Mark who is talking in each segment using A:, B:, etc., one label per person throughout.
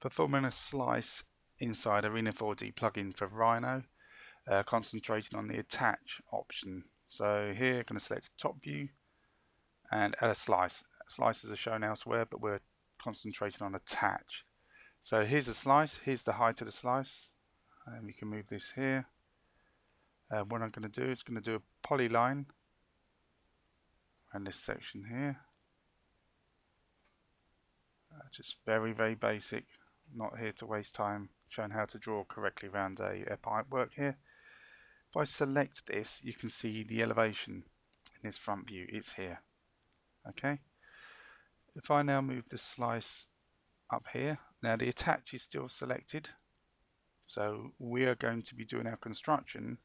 A: Performing a slice inside Arena4D plugin for Rhino, concentrating on the attach option. So here I'm going to select the top view and add a slice. Slices are shown elsewhere, but we're concentrating on attach. So here's a slice, here's the height of the slice, and we can move this here. What I'm going to do is going to do a polyline around this section here. Just very basic, not here to waste time showing how to draw correctly around a pipe work here. If I select this, you can see the elevation in this front view. It's here. Okay. If I now move the slice up here, now the attach is still selected, so we are going to be doing our construction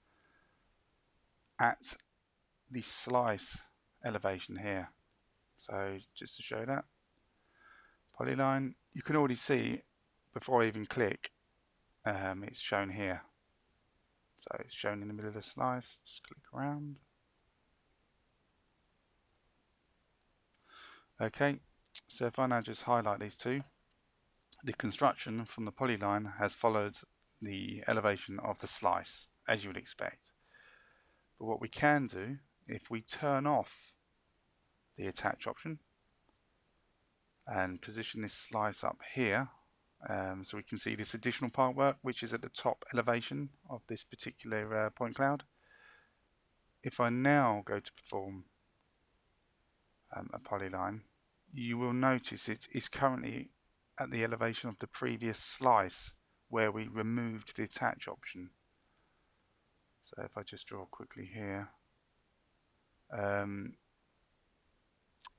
A: at the slice elevation here. So just to show that polyline, you can already see before I even click, it's shown here. So it's shown in the middle of the slice. Just click around. Okay, so if I now just highlight these two, the construction from the polyline has followed the elevation of the slice, as you would expect. But what we can do, if we turn off the attach option and position this slice up here, so we can see this additional part work, which is at the top elevation of this particular point cloud. If I now go to perform a polyline, you will notice it is currently at the elevation of the previous slice where we removed the attach option. So if I just draw quickly here,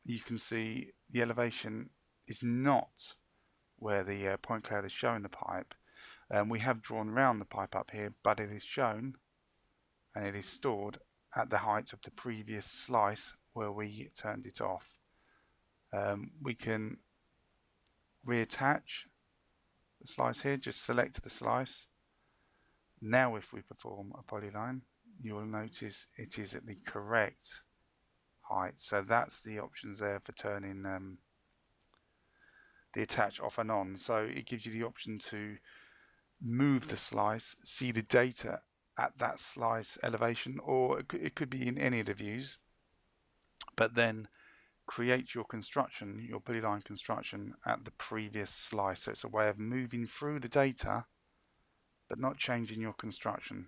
A: you can see the elevation is not where the point cloud is showing the pipe. We have drawn around the pipe up here, but it is shown and it is stored at the height of the previous slice where we turned it off. We can reattach the slice here, just select the slice. Now if we perform a polyline, you will notice it is at the correct height. So that's the options there for turning the attach off and on. So it gives you the option to move the slice, see the data at that slice elevation, or it could be in any of the views, but then create your construction, your polyline construction at the previous slice. So it's a way of moving through the data but not changing your construction.